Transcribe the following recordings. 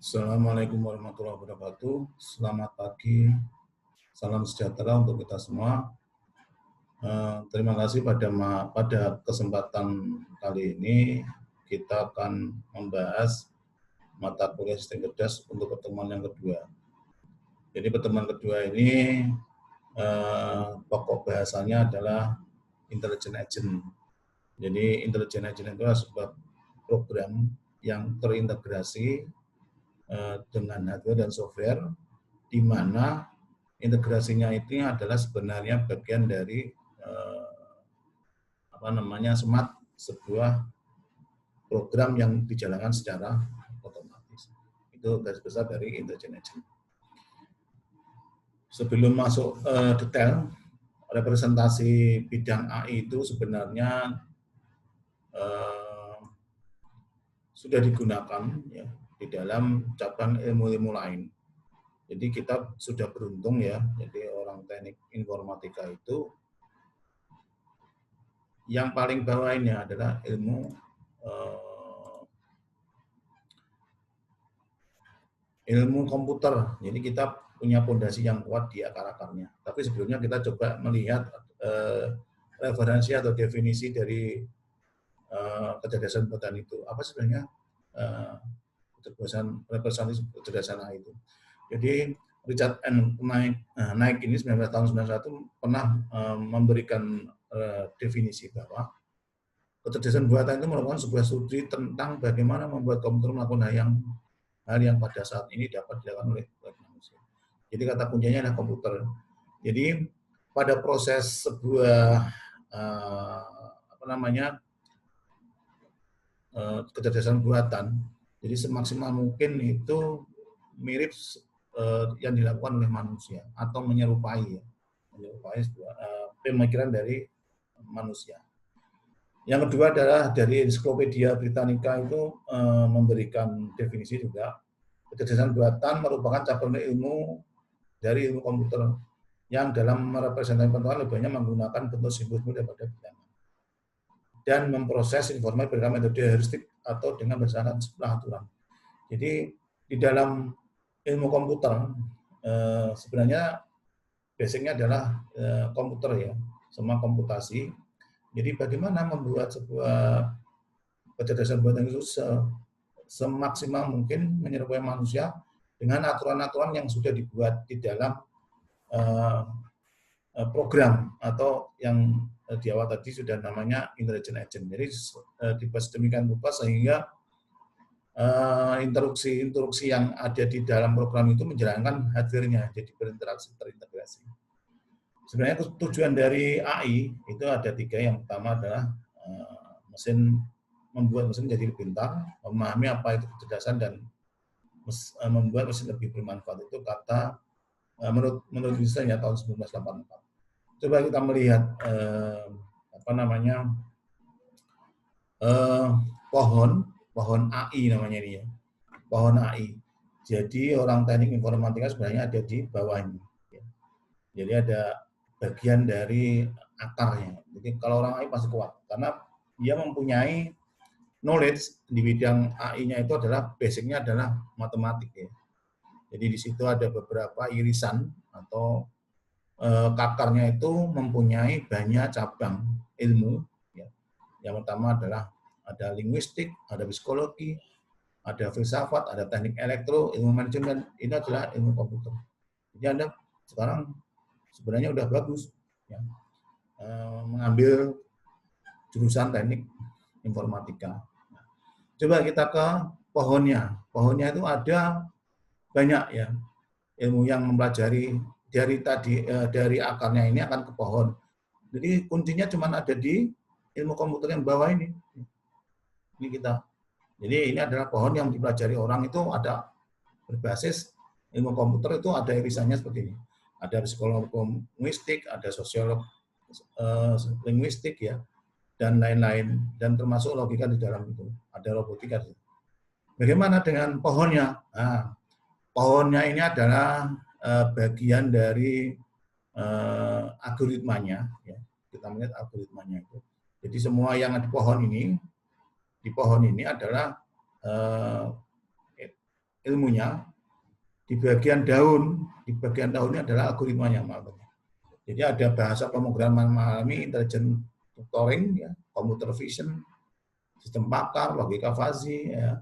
Assalamualaikum warahmatullahi wabarakatuh. Selamat pagi, salam sejahtera untuk kita semua. Terima kasih pada kesempatan kali ini kita akan membahas mata kuliah sistem cerdas untuk pertemuan yang kedua. Jadi pertemuan kedua ini pokok bahasanya adalah intelligent agent. Jadi intelligent agent itu adalah sebuah program yang terintegrasi dengan hardware dan software, di mana integrasinya itu adalah sebenarnya bagian dari smart, sebuah program yang dijalankan secara otomatis. Itu garis besar dari intelligent agent. Sebelum masuk detail, representasi bidang AI itu sebenarnya sudah digunakan ya, di dalam cabang ilmu-ilmu lain. Jadi kita sudah beruntung ya, jadi orang teknik informatika itu yang paling bawah ini adalah ilmu komputer. Jadi kita punya fondasi yang kuat di akar-akarnya. Tapi sebelumnya kita coba melihat referensi atau definisi dari kecerdasan buatan itu. Apa sebenarnya representasi kecerdasan AI itu? Jadi Richard N. Knight ini 19 tahun 91 pernah memberikan definisi bahwa kecerdasan buatan itu merupakan sebuah studi tentang bagaimana membuat komputer melakukan hal yang pada saat ini dapat dilakukan oleh manusia. Jadi kata kuncinya adalah komputer. Jadi pada proses sebuah kecerdasan buatan, jadi semaksimal mungkin itu mirip yang dilakukan oleh manusia atau menyerupai sebuah pemikiran dari manusia. Yang kedua adalah dari Ensiklopedia Britannica itu memberikan definisi juga, kecerdasan buatan merupakan cabang ilmu dari ilmu komputer yang dalam merepresentasi pengetahuan lebih banyak menggunakan bentuk simbol-simbol daripada bilangan dan memproses informasi berdasarkan metode heuristik atau dengan berdasarkan sebuah aturan. Jadi di dalam ilmu komputer sebenarnya basicnya adalah komputer ya, semua komputasi. Jadi bagaimana membuat sebuah kecerdasan buatan itu semaksimal mungkin menyerupai manusia dengan aturan-aturan yang sudah dibuat di dalam program atau yang di awal tadi sudah namanya intelligent agent. Jadi dibuat sedemikian rupa sehingga instruksi yang ada di dalam program itu menjalankan hardware-nya, jadi berinteraksi, terintegrasi. Sebenarnya tujuan dari AI itu ada 3. Yang pertama adalah membuat mesin jadi lebih pintar, memahami apa itu kecerdasan, dan membuat mesin lebih bermanfaat. Itu kata menurut Einstein ya, tahun 1984. Coba kita melihat pohon AI namanya ini ya, pohon AI. Jadi orang teknik informatika sebenarnya ada di bawah ini. Jadi ada bagian dari akarnya. Jadi kalau orang AI pasti kuat karena dia mempunyai knowledge di bidang AI-nya itu adalah basicnya adalah matematik ya. Jadi di situ ada beberapa irisan atau akarnya itu mempunyai banyak cabang ilmu. Ya. Yang pertama adalah ada linguistik, ada psikologi, ada filsafat, ada teknik elektro, ilmu manajemen. Ini adalah ilmu komputer. Jadi Anda sekarang sebenarnya udah bagus ya, mengambil jurusan teknik informatika. Coba kita ke pohonnya. Pohonnya itu ada banyak ya ilmu yang mempelajari dari akarnya ini akan ke pohon. Jadi kuncinya cuma ada di ilmu komputer yang bawah ini. Ini kita. Jadi ini adalah pohon yang dipelajari orang itu ada berbasis ilmu komputer itu ada irisannya seperti ini. Ada psikolog linguistik, ada sosiolog linguistik ya, dan lain-lain, dan termasuk logika di dalam itu. Ada robotika. Bagaimana dengan pohonnya? Nah, pohonnya ini adalah bagian dari algoritmanya. Ya. Kita melihat algoritmanya itu. Jadi semua yang ada di pohon ini adalah ilmunya, di bagian daunnya adalah algoritmanya. Jadi ada bahasa pemrograman memahami, intelligent tutoring, ya, computer vision, sistem pakar, logika fuzzy, ya,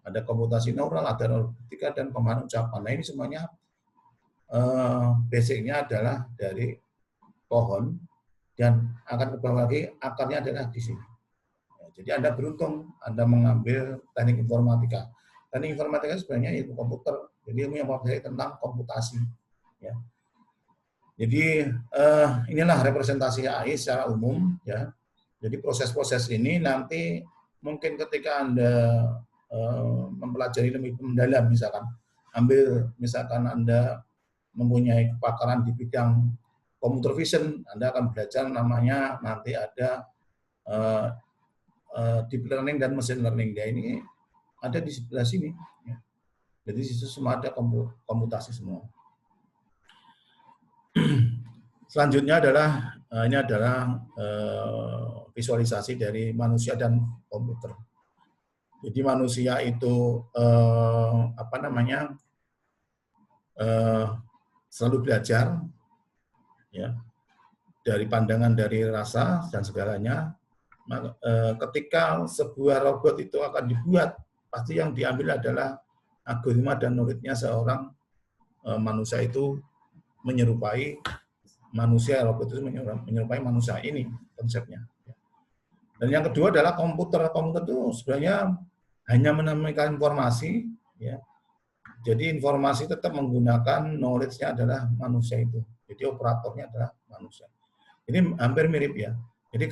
ada komputasi neural, ada analitika, dan pemahaman ucapan. Nah, ini semuanya basicnya adalah dari pohon, dan akan ke bawah lagi akarnya adalah di sini. Jadi Anda beruntung Anda mengambil teknik informatika. Teknik informatika sebenarnya ilmu komputer, jadi ilmu yang mempelajari tentang komputasi. Ya. Jadi inilah representasi AI secara umum. Ya. Jadi proses-proses ini nanti mungkin ketika Anda mempelajari lebih mendalam, misalkan Anda mempunyai kepakaran di bidang computer vision, Anda akan belajar namanya nanti ada deep learning dan machine learning. Ya, ini ada di sebelah sini. Ya. Jadi di situ semua ada komputasi semua. Selanjutnya adalah ini adalah visualisasi dari manusia dan komputer. Jadi manusia itu selalu belajar, ya, dari pandangan, dari rasa dan segalanya. Ketika sebuah robot itu akan dibuat, pasti yang diambil adalah algoritma dan knowledge-nya seorang manusia itu menyerupai manusia, robot itu menyerupai manusia. Ini konsepnya. Dan yang kedua adalah komputer. Komputer itu sebenarnya hanya menemukan informasi, ya. Jadi informasi tetap menggunakan knowledge-nya adalah manusia itu. Jadi operatornya adalah manusia. Ini hampir mirip, ya. Jadi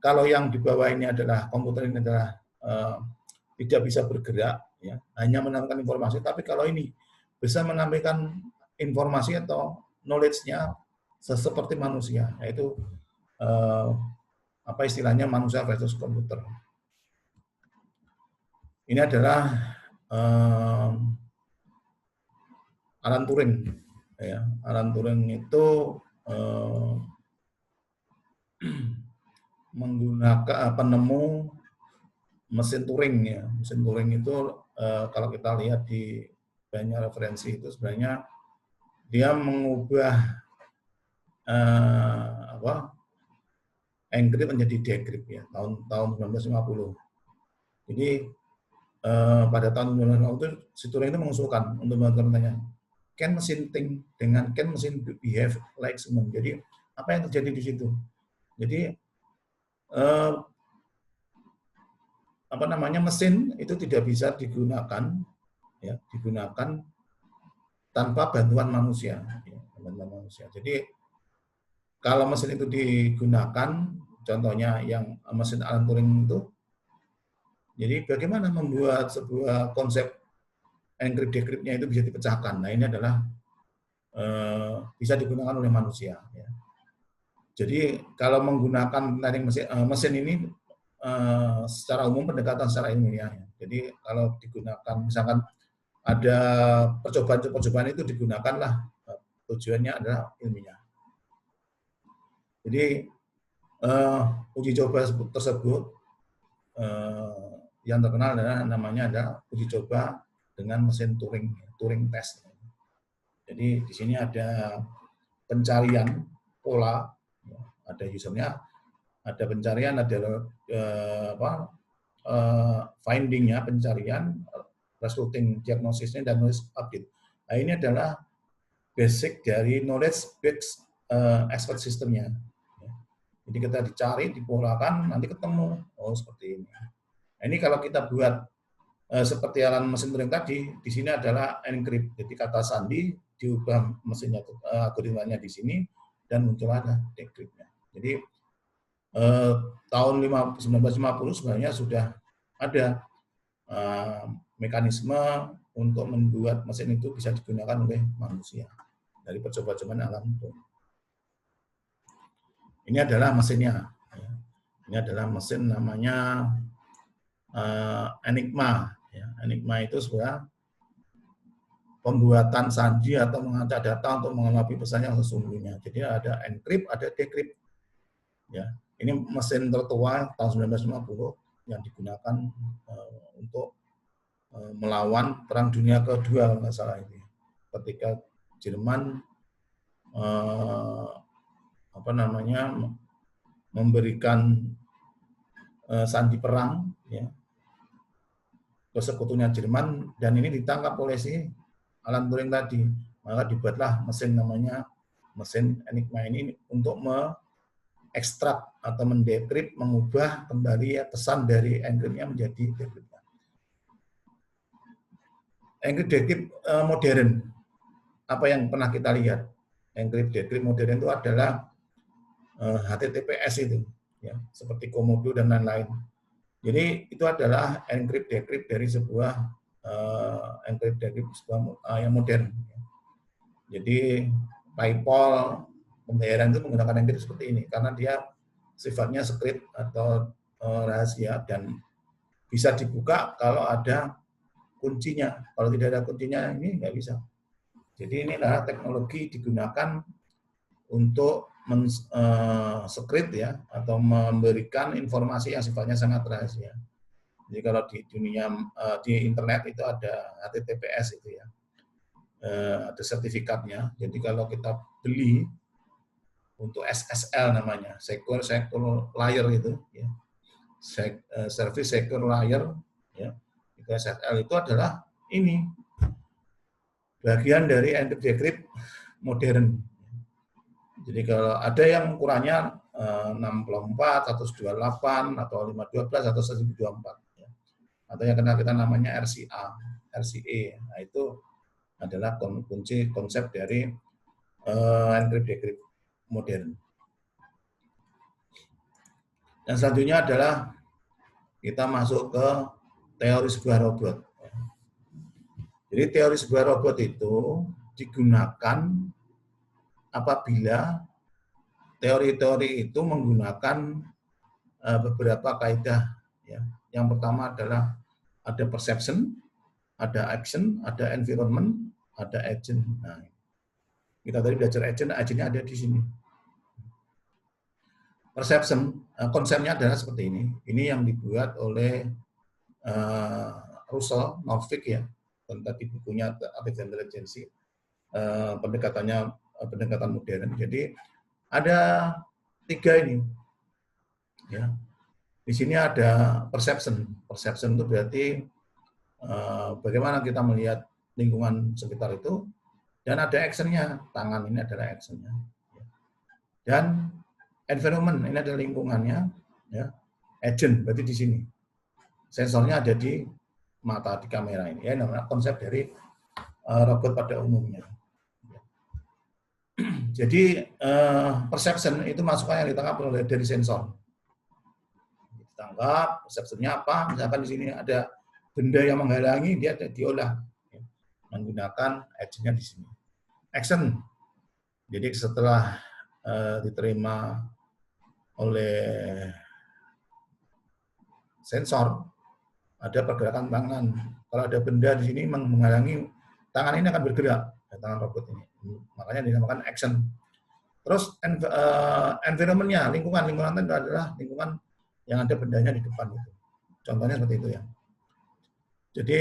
kalau yang di bawah ini adalah komputer, ini adalah tidak bisa bergerak, ya, hanya menemukan informasi. Tapi kalau ini bisa menampilkan informasi atau knowledge-nya seperti manusia, yaitu apa istilahnya manusia versus komputer. Ini adalah Alan Turing. Ya, Alan Turing itu menggunakan penemu mesin Turing, ya. Mesin Turing itu kalau kita lihat di banyak referensi itu sebenarnya dia mengubah encrypt menjadi decrypt, ya, tahun 1950. Jadi pada tahun 1950 itu si Turing itu mengusulkan untuk melakukan pertanyaan, can machine think dengan can machine behave like human. Jadi apa yang terjadi di situ? Jadi mesin itu tidak bisa digunakan, ya, digunakan tanpa bantuan manusia, ya, bantuan manusia. Jadi kalau mesin itu digunakan, contohnya yang mesin Alan Turing itu, jadi bagaimana membuat sebuah konsep encrypt decryptnya itu bisa dipecahkan. Nah, ini adalah bisa digunakan oleh manusia. Ya. Jadi kalau menggunakan mesin ini secara umum pendekatan secara ilmiah. Ya. Jadi kalau digunakan, misalkan ada percobaan itu digunakanlah, tujuannya adalah ilmiah. Jadi uji coba tersebut yang terkenal adalah namanya adalah uji coba dengan mesin Turing, Turing test. Jadi di sini ada pencarian pola, ada usernya, ada pencarian, ada findingnya, pencarian, resulting diagnosisnya, dan knowledge update. Nah, ini adalah basic dari knowledge based expert systemnya. Jadi kita dicari, dipolakan, nanti ketemu. Oh, seperti ini. Nah, ini kalau kita buat seperti Alan mesin Turing tadi, di sini adalah encrypt. Jadi kata sandi diubah mesinnya, algoritmanya di sini, dan muncul ada decryptnya. Jadi tahun 1950 sebenarnya sudah ada mekanisme untuk membuat mesin itu bisa digunakan oleh manusia dari percobaan Alan Turing. Ini adalah mesinnya. Ini adalah mesin namanya Enigma. Enigma itu sebenarnya pembuatan sandi atau mengacak data untuk mengelola pesan yang sesungguhnya. Jadi ada encrypt, ada decrypt. Ya, ini mesin tertua tahun 1950 yang digunakan untuk melawan Perang Dunia Kedua kalau nggak salah ini. Ketika Jerman memberikan sandi perang ya ke sekutunya Jerman, dan ini ditangkap oleh si Alan Turing tadi. Maka dibuatlah mesin namanya mesin Enigma ini untuk ekstrak atau mendekrip, mengubah kembali ya pesan dari enkriptnya menjadi dekriptnya. Enkrip-dekrip modern, apa yang pernah kita lihat? Enkrip-dekrip modern itu adalah HTTPS itu, ya, seperti Komodo dan lain-lain. Jadi itu adalah enkrip-dekrip dari sebuah enkrip-dekrip yang modern. Jadi PayPal, pembayaran itu menggunakan enkrip seperti ini karena dia sifatnya secret atau rahasia dan bisa dibuka kalau ada kuncinya. Kalau tidak ada kuncinya ini nggak bisa. Jadi ini adalah teknologi digunakan untuk secret ya, atau memberikan informasi yang sifatnya sangat rahasia. Jadi kalau di dunia di internet itu ada HTTPS itu ya, ada sertifikatnya. Jadi kalau kita beli untuk SSL namanya, Secure Layer itu, ya, Service Secure Layer, ya, itu SSL itu adalah ini bagian dari enkrip-dekrip modern. Jadi kalau ada yang ukurannya 64, 128, atau 512, atau 1024. Ya. Atau yang kenal kita namanya RCA. Nah, itu adalah kunci konsep dari enkrip-dekrip modern. Yang selanjutnya adalah kita masuk ke teori sebuah robot. Jadi teori sebuah robot itu digunakan apabila teori-teori itu menggunakan beberapa kaidah. Ya. Yang pertama adalah ada perception, ada action, ada environment, ada agent. Nah, kita tadi belajar agent, agentnya ada di sini. Perception, konsepnya adalah seperti ini. Ini yang dibuat oleh Russell, Norvig ya, tadi bukunya Artificial Intelligence, pendekatan modern. Jadi ada 3 ini. Ya. Di sini ada perception. Perception itu berarti bagaimana kita melihat lingkungan sekitar itu, dan ada actionnya. Tangan ini adalah actionnya. Dan environment ini adalah lingkungannya. Ya. Agent berarti di sini. Sensornya ada di mata, di kamera ini. Ya, namanya konsep dari robot pada umumnya. Jadi perception itu masukan yang ditangkap oleh dari sensor. Ditangkap, perceptionnya apa? Misalkan di sini ada benda yang menghalangi, dia diolah menggunakan agentnya di sini. Action. Jadi setelah diterima oleh sensor, ada pergerakan tangan. Kalau ada benda di sini menghalangi, tangan ini akan bergerak, tangan robot ini. Makanya dinamakan action. Terus environment-nya, lingkungan itu adalah lingkungan yang ada bendanya di depan itu. Contohnya seperti itu ya. Jadi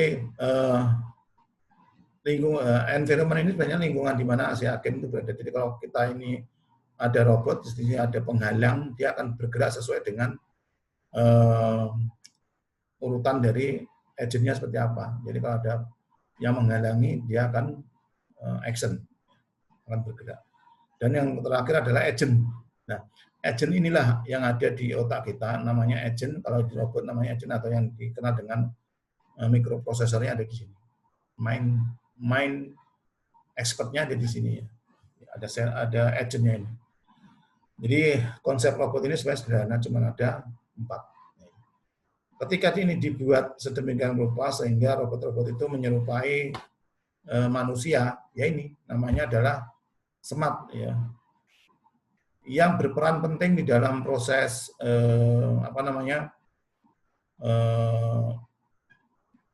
environment ini sebenarnya lingkungan di mana si hakim itu berada. Jadi kalau kita ini ada robot, di sini ada penghalang, dia akan bergerak sesuai dengan urutan dari agentnya seperti apa. Jadi kalau ada yang menghalangi, dia akan action, akan bergerak. Dan yang terakhir adalah agent. Nah, agent inilah yang ada di otak kita, namanya agent. Kalau di robot namanya agent, atau yang dikenal dengan mikroprosesornya ada di sini. Mind expertnya ada di sini ya. Ada agentnya ini. Jadi konsep robot ini sebenarnya sederhana, cuma ada 4. Ketika ini dibuat sedemikian rupa sehingga robot-robot itu menyerupai manusia, ya ini namanya adalah smart ya. Yang berperan penting di dalam proses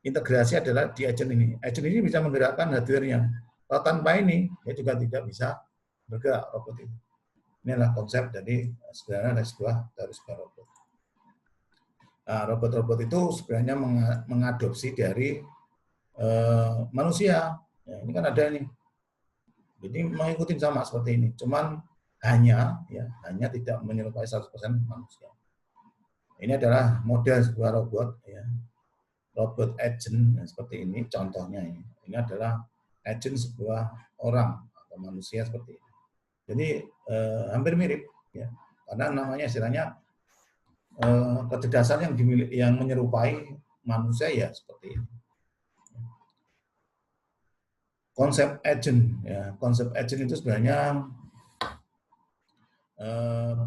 integrasi adalah di agent ini. Agent ini bisa menggerakkan hardware-nya. Kalau tanpa ini, dia juga tidak bisa bergerak robot ini. Ini adalah konsep dari sebenarnya ada sebuah robot. Nah, robot-robot itu sebenarnya mengadopsi dari manusia. Ya, ini kan ada nih. Jadi mengikuti sama seperti ini. Cuman hanya tidak menyerupai 100% manusia. Ini adalah model sebuah robot, ya, robot agent seperti ini. Contohnya ini adalah agent sebuah orang atau manusia seperti ini. Jadi hampir mirip, ya, karena namanya istilahnya kecerdasan yang menyerupai manusia ya seperti ini. Konsep agent, ya, konsep agent itu sebenarnya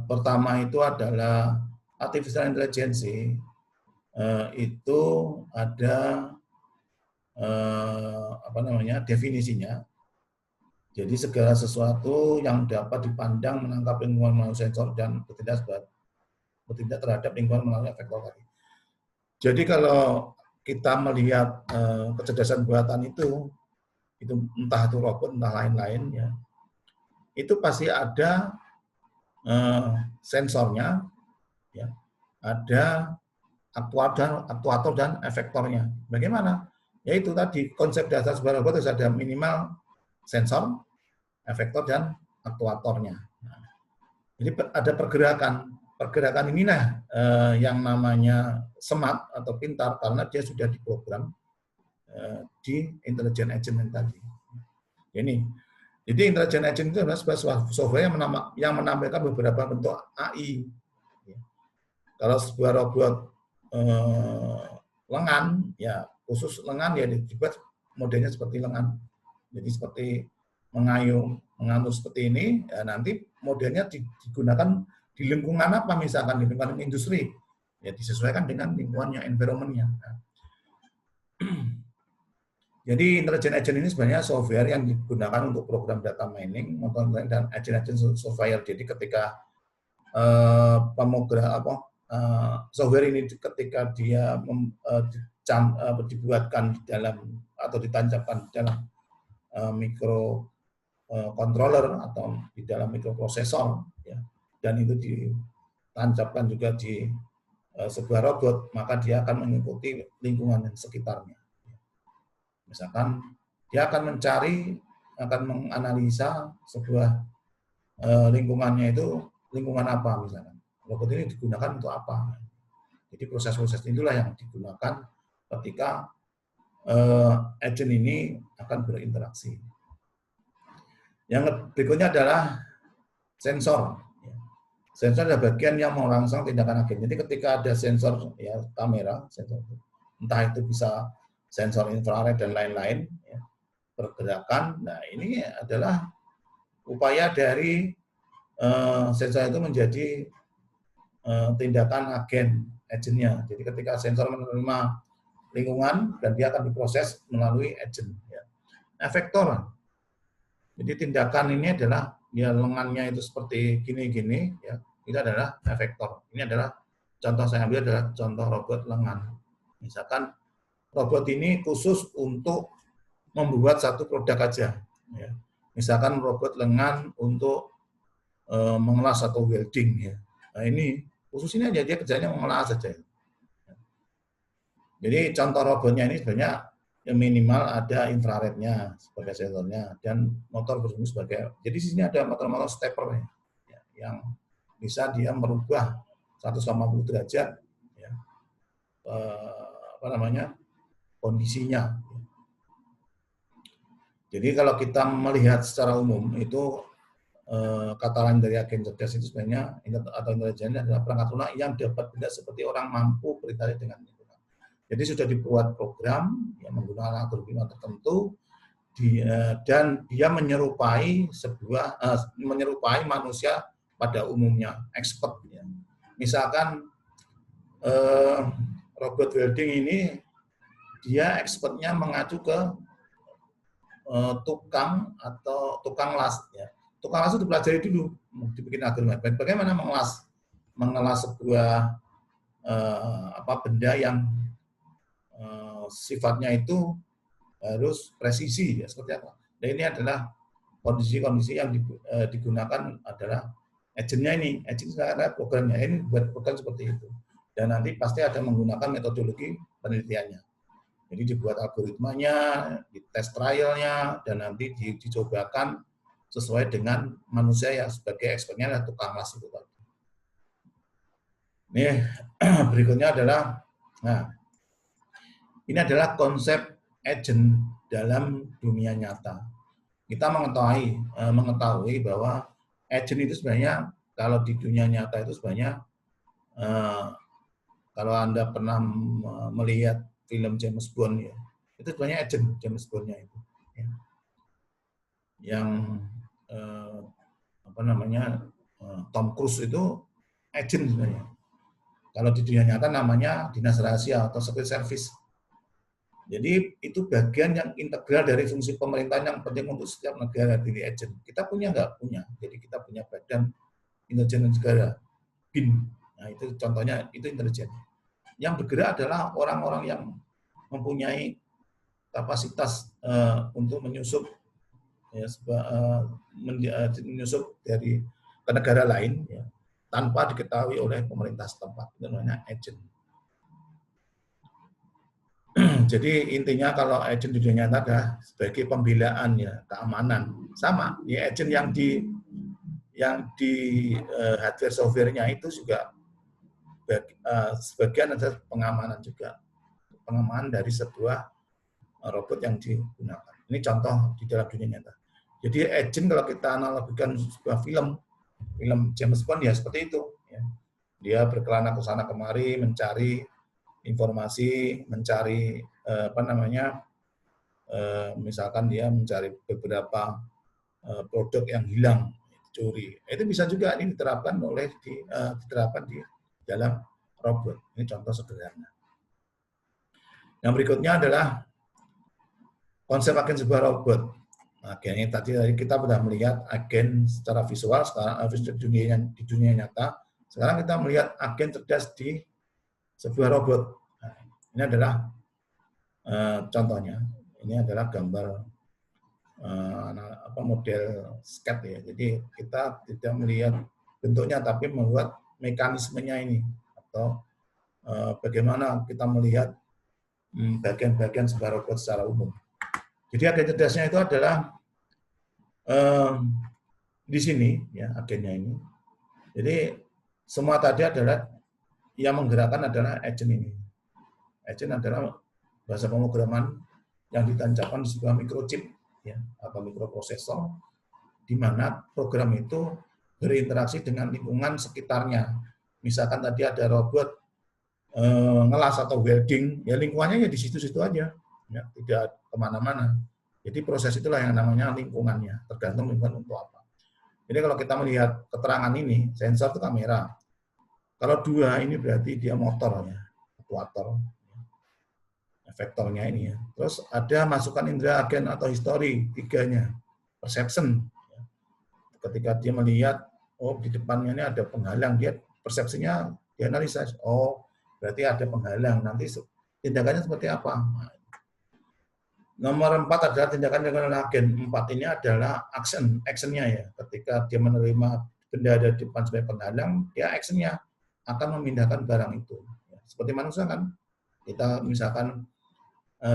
pertama itu adalah artificial intelligence, itu ada definisinya. Jadi segala sesuatu yang dapat dipandang, menangkap lingkungan melalui sensor dan bertindak terhadap lingkungan melalui efektor tadi. Jadi kalau kita melihat kecerdasan buatan itu entah itu robot, entah lain-lain, ya, itu pasti ada sensornya, ya, ada aktuator dan efektornya. Bagaimana? Yaitu tadi konsep dasar sebuah robot harus ada minimal sensor, efektor dan aktuatornya. Nah, jadi ada pergerakan inilah yang namanya smart atau pintar karena dia sudah diprogram di intelligent agent yang tadi. Ini. Jadi intelligent agent itu adalah sebuah software yang menampilkan beberapa bentuk AI. Kalau sebuah robot lengan, ya khusus lengan ya dibuat modelnya seperti lengan. Jadi seperti mengayuh, mengatur seperti ini, ya nanti modelnya digunakan di lingkungan apa, misalkan di lingkungan industri, ya disesuaikan dengan lingkungannya, environment-nya. Nah. Jadi intelligent agent ini sebenarnya software yang digunakan untuk program data mining, monitoring dan agent software. Jadi ketika software ini ketika dia dibuatkan di dalam atau ditancapkan di dalam controller atau di dalam mikroprosesor, ya, dan itu ditancapkan juga di sebuah robot, maka dia akan mengikuti lingkungan sekitarnya. Misalkan dia akan menganalisa sebuah lingkungannya itu lingkungan apa misalkan. Robot ini digunakan untuk apa? Jadi proses-proses itulah yang digunakan ketika agent ini akan berinteraksi. Yang berikutnya adalah sensor. Sensor adalah bagian yang merangsang tindakan agen. Jadi ketika ada sensor, ya, kamera, sensor, entah itu bisa sensor infrared dan lain-lain, ya, pergerakan. Nah, ini adalah upaya dari sensor itu menjadi tindakan agen, agentnya. Jadi ketika sensor menerima lingkungan dan dia akan diproses melalui agent. Ya. Efektor. Jadi tindakan ini adalah ya lengannya itu seperti gini-gini, ya, itu adalah efektor. Ini adalah contoh saya ambil adalah contoh robot lengan. Misalkan robot ini khusus untuk membuat satu produk aja. Ya. Misalkan robot lengan untuk mengelas atau welding. Ya. Nah ini khusus ini aja, dia kerjanya mengelas saja. Jadi contoh robotnya ini sebenarnya minimal ada infrarednya sebagai sensornya dan motor berfungsi sebagai. Jadi di sini ada motor-motor stepper, ya, yang bisa dia merubah 180 derajat, ya, kondisinya. Jadi kalau kita melihat secara umum itu kata lain dari agen cerdas itu sebenarnya atau intelijen adalah perangkat lunak yang dapat tidak seperti orang mampu berinteraksi dengan lingkungan. Jadi sudah dibuat program yang menggunakan algoritma tertentu dan dia menyerupai menyerupai manusia pada umumnya, expert. Ya. Misalkan robot welding ini dia expertnya mengacu ke tukang las. Ya. Tukang las itu dipelajari dulu, dibikin algoritma. Bagaimana mengelas sebuah benda yang sifatnya itu harus presisi, ya, seperti apa. Dan ini adalah kondisi-kondisi yang digunakan adalah agentnya ini. Agent adalah programnya. Ini buat program seperti itu. Dan nanti pasti ada menggunakan metodologi penelitiannya. Jadi dibuat algoritmanya, dites trialnya, dan nanti dicobakan sesuai dengan manusia yang sebagai expertnya adalah tukang las itu tadi. Ini berikutnya adalah, nah ini adalah konsep agent dalam dunia nyata. Kita mengetahui bahwa agent itu sebenarnya kalau di dunia nyata itu sebenarnya kalau Anda pernah melihat film James Bond ya, itu sebenarnya agent James Bond-nya itu. Ya. Yang apa namanya Tom Cruise itu agent sebenarnya. Kalau di dunia nyata namanya dinas rahasia atau secret service. Jadi itu bagian yang integral dari fungsi pemerintahan yang penting untuk setiap negara diri agent. Kita punya nggak? Punya. Jadi kita punya badan intelijen negara, BIN. Nah itu contohnya itu intelijen. Yang bergerak adalah orang-orang yang mempunyai kapasitas untuk menyusup menyusup dari ke negara lain ya, tanpa diketahui oleh pemerintah setempat. Itu namanya agent. Jadi intinya kalau agent di dunia nyata adalah sebagai pembelaan ya, keamanan. Sama, ya agent yang di hardware software-nya itu juga sebagian adalah pengamanan juga. Pengamanan dari sebuah robot yang digunakan. Ini contoh di dalam dunia nyata. Jadi agent kalau kita analogikan sebuah film James Bond ya seperti itu. Ya. Dia berkelana ke sana kemari mencari informasi, mencari misalkan dia mencari beberapa produk yang hilang, curi. Itu bisa juga ini diterapkan di dalam robot. Ini contoh sederhana. Yang berikutnya adalah konsep agen sebuah robot. Agen ini tadi kita sudah melihat agen secara visual, sekarang di dunia nyata. Sekarang kita melihat agen cerdas di sebuah robot. Nah, ini adalah contohnya. Ini adalah gambar model skate ya. Jadi kita tidak melihat bentuknya, tapi membuat mekanismenya ini atau bagaimana kita melihat bagian-bagian sebuah robot secara umum. Jadi agen cerdasnya itu adalah di sini ya agennya ini. Jadi semua tadi adalah yang menggerakkan adalah agent ini. Agent adalah bahasa pemrograman yang ditancapkan di sebuah microchip ya atau mikroprosesor di mana program itu berinteraksi dengan lingkungan sekitarnya. Misalkan tadi ada robot ngelas atau welding, ya lingkungannya ya di situ-situ aja, ya tidak kemana-mana. Jadi proses itulah yang namanya lingkungannya, tergantung lingkungan untuk apa. Jadi kalau kita melihat keterangan ini, sensor itu kamera. Kalau dua ini berarti dia motornya, aktuator, efektornya ini ya. Terus ada masukan indera agen atau histori, tiganya, perception. Ketika dia melihat, oh di depannya ini ada penghalang, dia persepsinya dianalisa, oh berarti ada penghalang, nanti tindakannya seperti apa. Nomor 4 adalah tindakan dengan agen. 4 ini adalah actionnya ya. Ketika dia menerima benda ada di depan sebagai penghalang, dia actionnya akan memindahkan barang itu. Seperti manusia kan, kita misalkan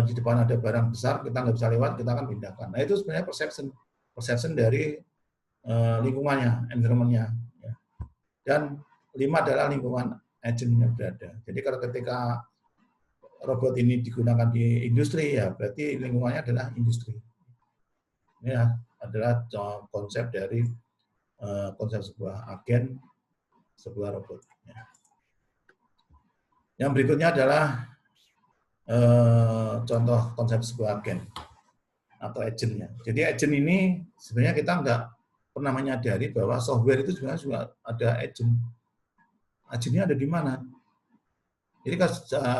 di depan ada barang besar, kita nggak bisa lewat, kita akan pindahkan. Nah itu sebenarnya perception dari lingkungannya, environment-nya. Ya. Dan 5 adalah lingkungan agent yang berada. Jadi kalau ketika robot ini digunakan di industri, ya berarti lingkungannya adalah industri. Ini ya, adalah konsep dari konsep sebuah agen, sebuah robot. Ya. Yang berikutnya adalah contoh konsep sebuah agen atau agentnya. Jadi agent ini sebenarnya kita nggak pernah menyadari bahwa software itu sebenarnya juga ada agent. Agentnya ada di mana? Jadi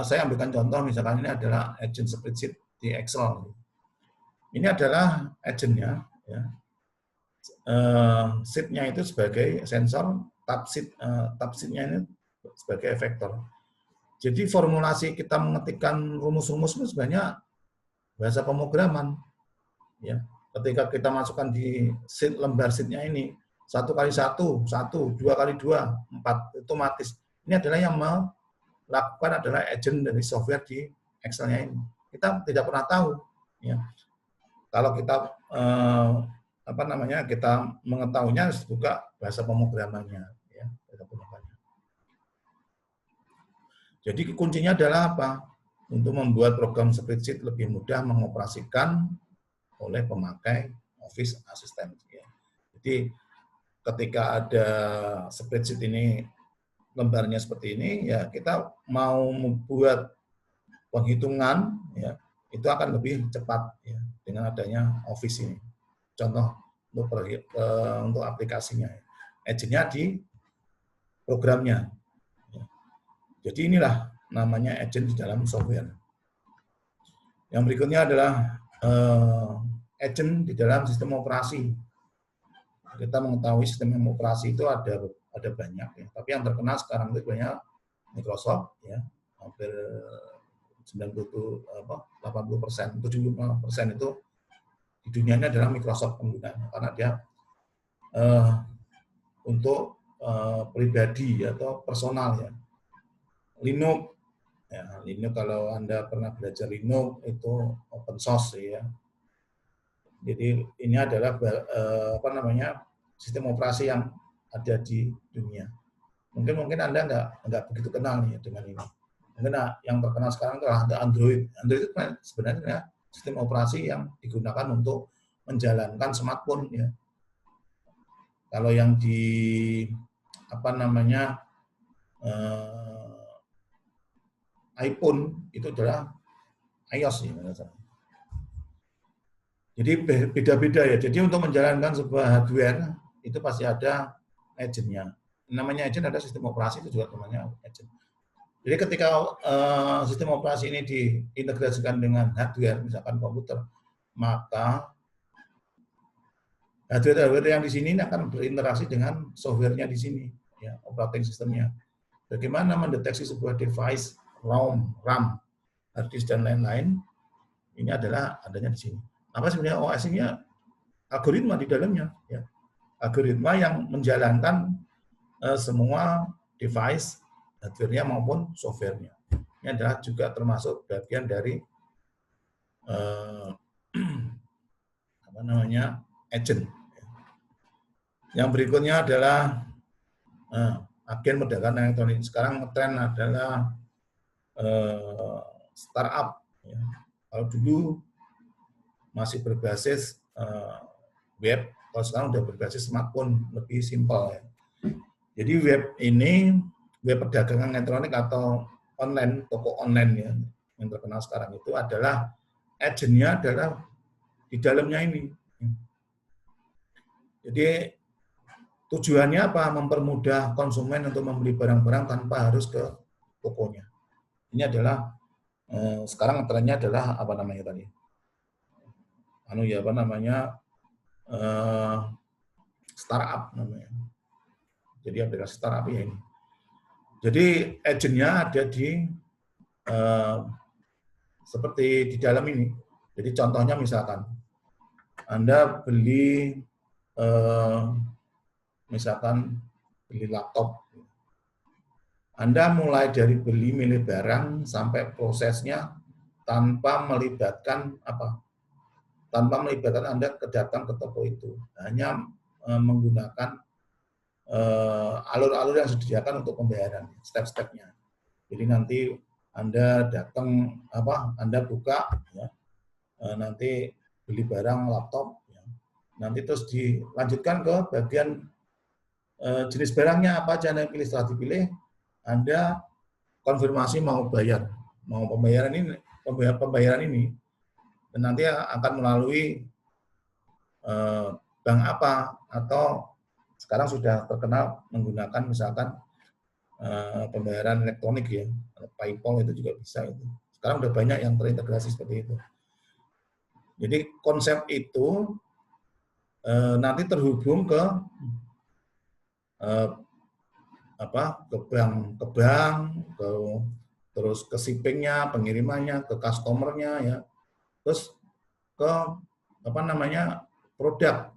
saya ambilkan contoh, misalkan ini adalah agent spreadsheet di Excel. Ini adalah agentnya, ya. Sheet-nya itu sebagai sensor, tab-sheet-nya ini sebagai efektor. Jadi formulasi kita mengetikkan rumus-rumus itu sebenarnya bahasa pemrograman. Ya. Ketika kita masukkan di sheet, lembar sheet-nya ini, 1 kali 1, 2 kali 2, 4, otomatis. Ini adalah yang lakukan adalah agent dari software di Excel-nya ini. kita tidak pernah tahu. Ya. Kalau kita kita mengetahuinya harus buka bahasa pemrogramannya. Ya, jadi kuncinya adalah apa? Untuk membuat program spreadsheet lebih mudah mengoperasikan oleh pemakai Office Assistant. Ya. Jadi ketika ada spreadsheet ini lembarnya seperti ini, ya kita mau membuat penghitungan, ya itu akan lebih cepat ya, dengan adanya Office ini. Contoh untuk aplikasinya, agentnya di programnya. Jadi inilah namanya agent di dalam software. Yang berikutnya adalah agent di dalam sistem operasi. Kita mengetahui sistem operasi itu ada banyak ya, tapi yang terkenal sekarang itu banyak Microsoft ya, hampir 80%, 75% itu di dunia ini adalah Microsoft penggunanya, karena dia untuk pribadi atau personal ya. Linux, ya, Linux kalau Anda pernah belajar Linux itu open source ya. Jadi ini adalah sistem operasi yang ada di dunia. Mungkin Anda nggak begitu kenal nih dengan ini. Mungkin yang terkenal sekarang adalah Android. Android itu sebenarnya sistem operasi yang digunakan untuk menjalankan smartphone ya. Kalau yang di iPhone itu adalah iOS ya. Jadi beda-beda ya. Jadi untuk menjalankan sebuah hardware itu pasti ada agentnya. Namanya agent ada sistem operasi itu juga namanya agent. Jadi ketika sistem operasi ini diintegrasikan dengan hardware, misalkan komputer, maka hardware yang di sini akan berinteraksi dengan softwarenya di sini, ya, operating systemnya. Bagaimana mendeteksi sebuah device, RAM, hard disk dan lain-lain, ini adalah adanya di sini. Apa sebenarnya OS ini? Algoritma di dalamnya, ya. Algoritma yang menjalankan semua device, hardware-nya maupun software-nya. Ini adalah juga termasuk bagian dari agent. Yang berikutnya adalah agen perdagangan elektronik. Sekarang tren adalah startup. Ya. Kalau dulu masih berbasis web, kalau sekarang sudah berbasis smartphone, lebih simpel ya. Jadi web perdagangan elektronik atau online, toko online ya, yang terkenal sekarang itu adalah agentnya adalah di dalamnya ini. Jadi tujuannya apa? Mempermudah konsumen untuk membeli barang-barang tanpa harus ke tokonya. Ini adalah sekarang trennya adalah apa namanya tadi? Startup namanya. Jadi aplikasi startup ya ini. Jadi agentnya ada di seperti di dalam ini. Jadi contohnya misalkan Anda beli laptop. Anda mulai dari beli milih barang sampai prosesnya tanpa melibatkan Anda datang ke toko itu. Hanya menggunakan alur-alur yang disediakan untuk pembayaran, step-stepnya. Jadi nanti Anda datang, Anda buka, ya, nanti beli barang laptop, ya, nanti terus dilanjutkan ke bagian jenis barangnya apa aja Anda pilih. Setelah dipilih, Anda konfirmasi mau pembayaran ini, dan nanti akan melalui bank apa, atau sekarang sudah terkenal menggunakan misalkan pembayaran elektronik ya, PayPal itu juga bisa itu. Sekarang udah banyak yang terintegrasi seperti itu. Jadi konsep itu nanti terhubung ke bank, terus ke shippingnya, pengirimannya, ke customernya ya, terus ke produk.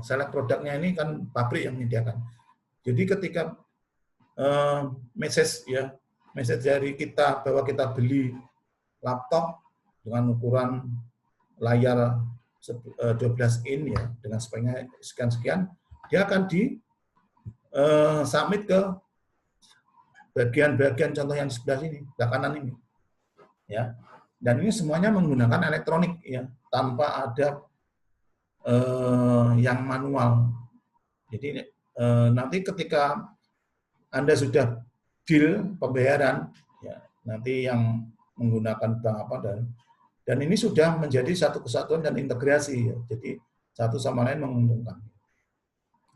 Select produknya ini kan pabrik yang menyediakan. Jadi ketika message dari kita bahwa kita beli laptop, dengan ukuran layar 12 in ya, dengan speknya sekian-sekian, dia akan di submit ke bagian-bagian contoh yang di sebelah sini, sebelah kanan ini. Ya. Dan ini semuanya menggunakan elektronik ya, tanpa ada yang manual. Jadi nanti ketika Anda sudah deal pembayaran, ya, nanti yang menggunakan bank apa dan ini sudah menjadi satu kesatuan dan integrasi, ya. Jadi satu sama lain menguntungkan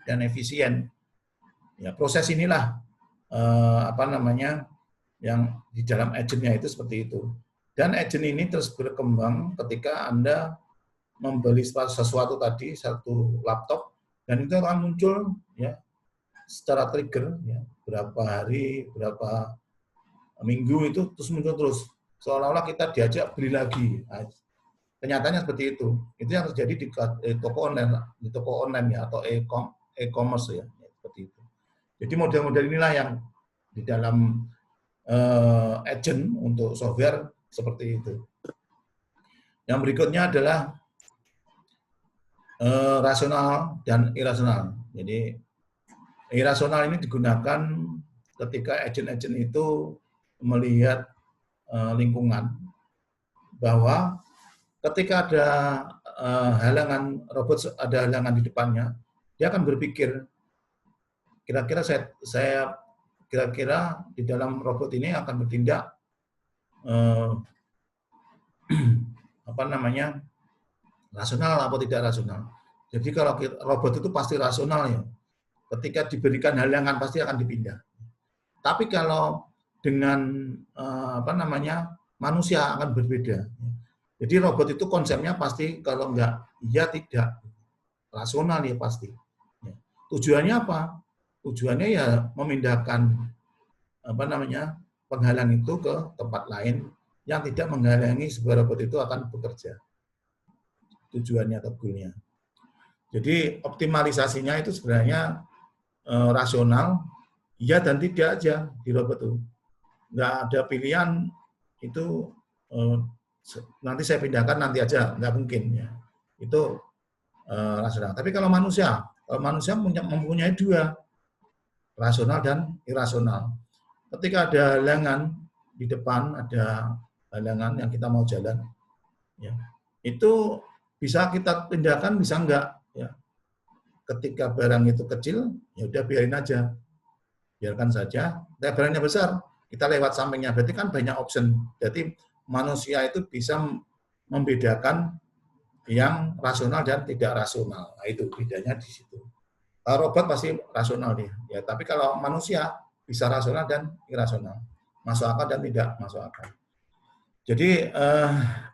dan efisien. Ya, proses inilah yang di dalam agentnya itu seperti itu. Dan agent ini terus berkembang ketika Anda membeli sesuatu tadi, satu laptop, dan itu akan muncul ya secara trigger ya, berapa hari, berapa minggu itu terus muncul terus. Seolah-olah kita diajak beli lagi. Nah, kenyataannya seperti itu. Itu yang terjadi di toko online ya, atau e-commerce ya, seperti itu. Jadi model-model inilah yang di dalam agent untuk software seperti itu. Yang berikutnya adalah rasional dan irasional. Jadi irasional ini digunakan ketika agent-agent itu melihat lingkungan, bahwa ketika ada halangan robot, ada halangan di depannya, dia akan berpikir kira-kira saya kira-kira di dalam robot ini akan bertindak rasional atau tidak rasional. Jadi kalau robot itu pasti rasional ya. Ketika diberikan halangan pasti akan dipindah. Tapi kalau dengan manusia akan berbeda. Jadi robot itu konsepnya pasti kalau enggak iya tidak, rasional ya pasti. Tujuannya apa? Tujuannya ya memindahkan penghalang itu ke tempat lain yang tidak menghalangi sebuah robot itu akan bekerja. Tujuannya atau goalnya. Jadi optimalisasinya itu sebenarnya rasional, iya dan tidak aja di robot itu. Nggak ada pilihan itu nanti saya pindahkan nanti aja, nggak mungkin ya. Itu rasional. Tapi kalau manusia mempunyai dua, rasional dan irasional. Ketika ada halangan di depan, ada halangan yang kita mau jalan, ya, itu bisa kita pindahkan, bisa enggak. Ya. Ketika barang itu kecil, ya udah biarin aja, biarkan saja. Tapi barangnya besar, kita lewat sampingnya. Berarti kan banyak option. Jadi manusia itu bisa membedakan yang rasional dan tidak rasional. Nah, itu bedanya di situ. Robot pasti rasional dia. Ya, tapi kalau manusia bisa rasional dan irasional, masuk akal dan tidak masuk akal. Jadi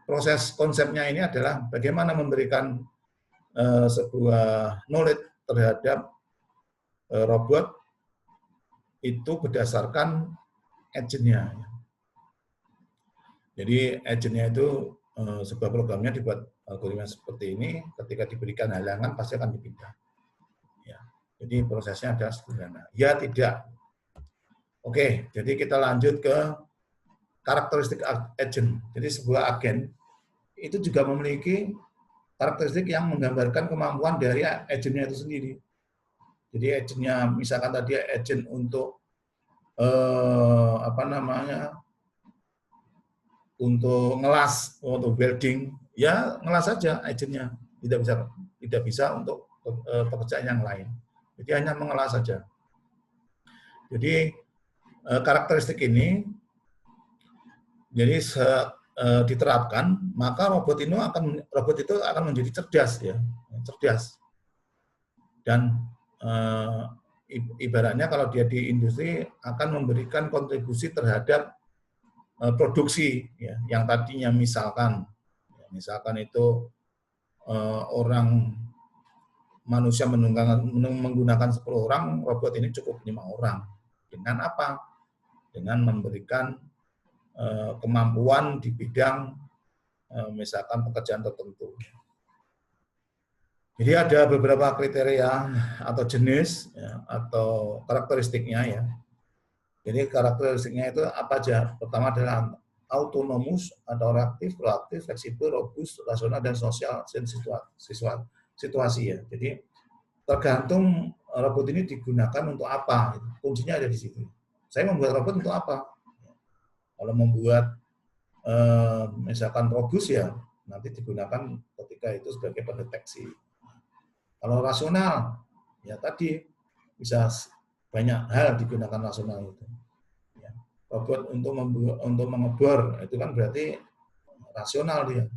proses konsepnya ini adalah bagaimana memberikan sebuah knowledge terhadap robot itu berdasarkan agentnya. Jadi agentnya itu sebuah programnya dibuat algoritma seperti ini, ketika diberikan halangan pasti akan dipindah. Ya. Jadi prosesnya adalah sederhana. Ya tidak. Oke, jadi kita lanjut ke karakteristik agent. Jadi sebuah agen itu juga memiliki karakteristik yang menggambarkan kemampuan dari agentnya itu sendiri. Jadi agentnya misalkan tadi agent untuk untuk ngelas, untuk welding, ya ngelas saja agentnya, tidak bisa untuk pekerjaan yang lain. Jadi hanya mengelas saja. Jadi karakteristik ini jadi diterapkan, maka robot itu akan menjadi cerdas ya, cerdas. Dan ibaratnya kalau dia di industri akan memberikan kontribusi terhadap produksi ya, yang tadinya misalkan itu manusia menggunakan 10 orang, robot ini cukup 5 orang. Dengan apa? Dengan memberikan kemampuan di bidang misalkan pekerjaan tertentu. Jadi ada beberapa kriteria atau jenis ya, atau karakteristiknya ya. Jadi karakteristiknya itu apa aja? Pertama adalah autonomus atau reaktif, proaktif, fleksibel, robust, rasional, dan sosial situasi ya. Jadi tergantung robot ini digunakan untuk apa. Kuncinya ada di situ. Saya membuat robot untuk apa? Kalau membuat misalkan robust ya nanti digunakan ketika itu sebagai pendeteksi. Kalau rasional ya tadi bisa banyak hal digunakan rasional itu. Ya. Robot untuk mengebor itu kan berarti rasional dia,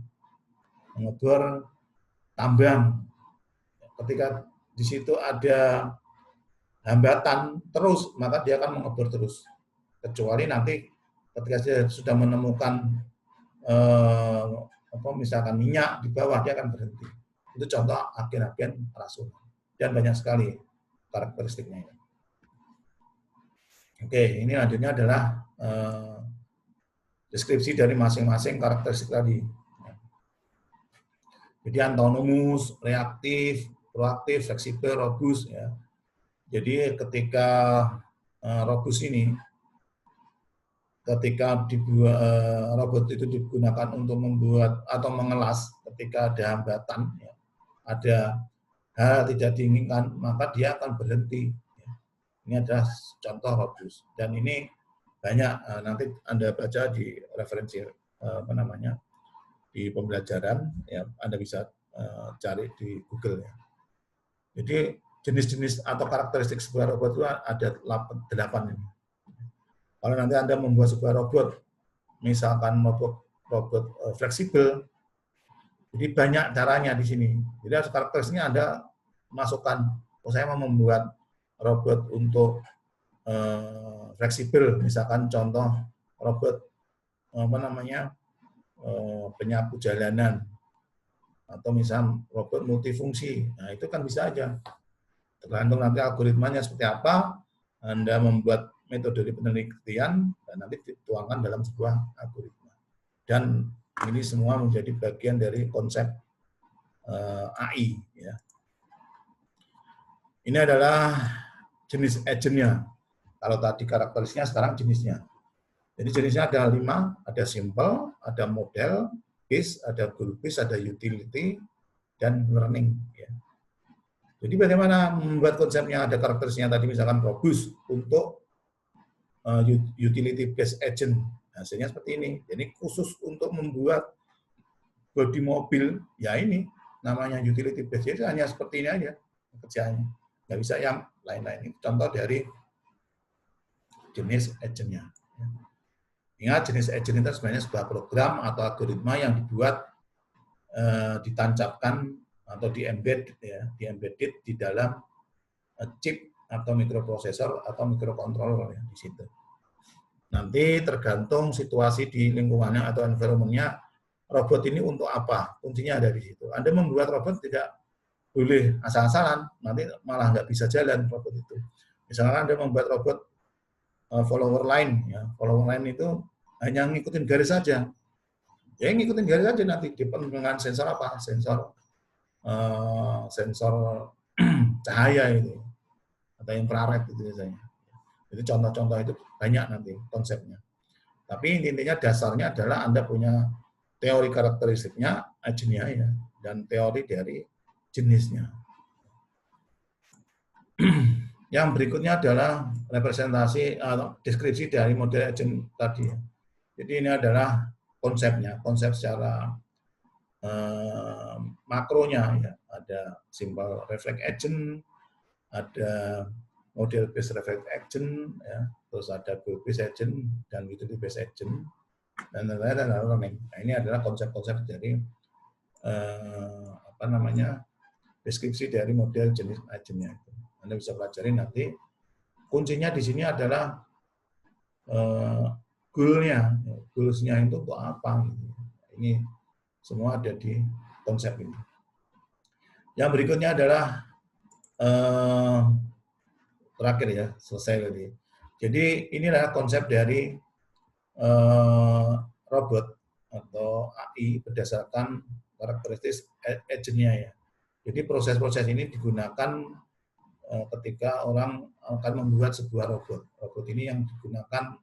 mengebor tambang. Ketika di situ ada hambatan terus maka dia akan mengebor terus. Kecuali nanti ketika dia sudah menemukan misalkan minyak di bawah dia akan berhenti. Itu contoh agen-agen rasional dan banyak sekali karakteristiknya. Oke, ini lanjutnya adalah deskripsi dari masing-masing karakteristik tadi. Jadi autonomus, reaktif, proaktif, fleksibel, robust ya. Jadi ketika robust ini ketika robot itu digunakan untuk membuat atau mengelas ketika ada hambatan, ya, ada hal tidak diinginkan, maka dia akan berhenti. Ini adalah contoh robust. Dan ini banyak nanti Anda baca di referensi di pembelajaran, ya Anda bisa cari di Google ya. Jadi jenis-jenis atau karakteristik sebuah robot itu ada 8 ini. Kalau nanti Anda membuat sebuah robot, misalkan robot fleksibel, jadi banyak caranya di sini. Jadi karakteristiknya Anda masukkan, saya mau membuat robot untuk fleksibel, misalkan contoh robot penyapu jalanan, atau misal robot multifungsi. Nah itu kan bisa aja. Tergantung nanti algoritmanya seperti apa, Anda membuat metode penelitian dan nanti dituangkan dalam sebuah algoritma. Dan ini semua menjadi bagian dari konsep AI. Ya. Ini adalah jenis agentnya. Kalau tadi karakteristiknya, sekarang jenisnya. Jadi jenisnya ada 5, ada simple, ada model, base, ada goal base, ada utility, dan learning. Ya. Jadi bagaimana membuat konsepnya, ada karakteristiknya tadi misalkan robust untuk utility based agent. Hasilnya seperti ini. Jadi khusus untuk membuat bodi mobil, ya ini namanya utility based. Jadi hanya seperti ini aja kerjaannya. Nggak bisa yang lain-lain. Ini contoh dari jenis agentnya. Ingat, jenis agent itu sebenarnya sebuah program atau algoritma yang dibuat, ditancapkan atau di-embed, ya, di-embedded di dalam chip atau mikroprosesor atau mikrokontroller ya, di situ. Nanti tergantung situasi di lingkungannya atau environment-nya, robot ini untuk apa? Kuncinya ada di situ. Anda membuat robot tidak boleh asal-asalan, nanti malah nggak bisa jalan robot itu. Misalnya Anda membuat robot follower line, ya, follower line itu hanya ngikutin garis saja. Ya ngikutin garis saja nanti dipenuhi dengan sensor apa? Sensor cahaya itu atau infrared itu biasanya. Jadi contoh-contoh itu banyak nanti konsepnya. Tapi intinya dasarnya adalah Anda punya teori karakteristiknya, agentnya ya, dan teori dari jenisnya. Yang berikutnya adalah representasi atau deskripsi dari model agent tadi. Jadi ini adalah konsepnya, konsep secara makronya ya. Ada simple reflect agent, ada model based reflect agent, ya, terus ada goal based agent dan utility based agent dan lain-lain. Nah, ini adalah konsep-konsep dari deskripsi dari model jenis agentnya. Anda bisa pelajari nanti. Kuncinya di sini adalah goal-nya, goals-nya itu untuk apa? Ini semua ada di konsep ini. Yang berikutnya adalah terakhir ya, selesai tadi. Jadi inilah konsep dari robot atau AI berdasarkan karakteristik agentnya ya. Jadi proses-proses ini digunakan ketika orang akan membuat sebuah robot. Robot ini yang digunakan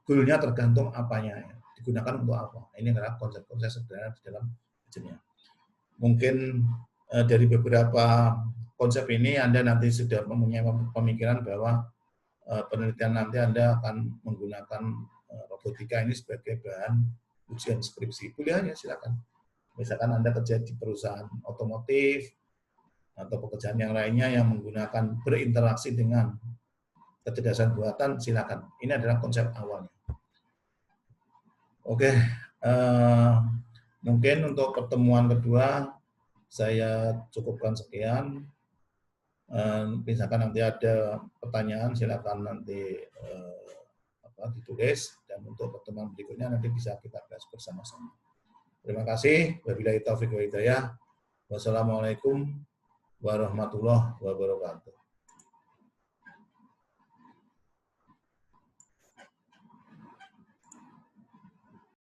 goal-nya tergantung apanya. Ya. digunakan untuk apa. Ini adalah konsep-konsep sederhana di dalam kajiannya. Mungkin dari beberapa konsep ini Anda nanti sudah mempunyai pemikiran bahwa penelitian nanti Anda akan menggunakan robotika ini sebagai bahan ujian skripsi. Boleh aja, silakan. Misalkan Anda kerja di perusahaan otomotif atau pekerjaan yang lainnya yang menggunakan berinteraksi dengan kecerdasan buatan, silakan. Ini adalah konsep awalnya. Oke, mungkin untuk pertemuan kedua saya cukupkan sekian. Misalkan nanti ada pertanyaan, silakan nanti ditulis, dan untuk pertemuan berikutnya nanti bisa kita bahas bersama-sama. Terima kasih. Wabillahi taufiq wa hidayah. Wassalamualaikum warahmatullahi wabarakatuh.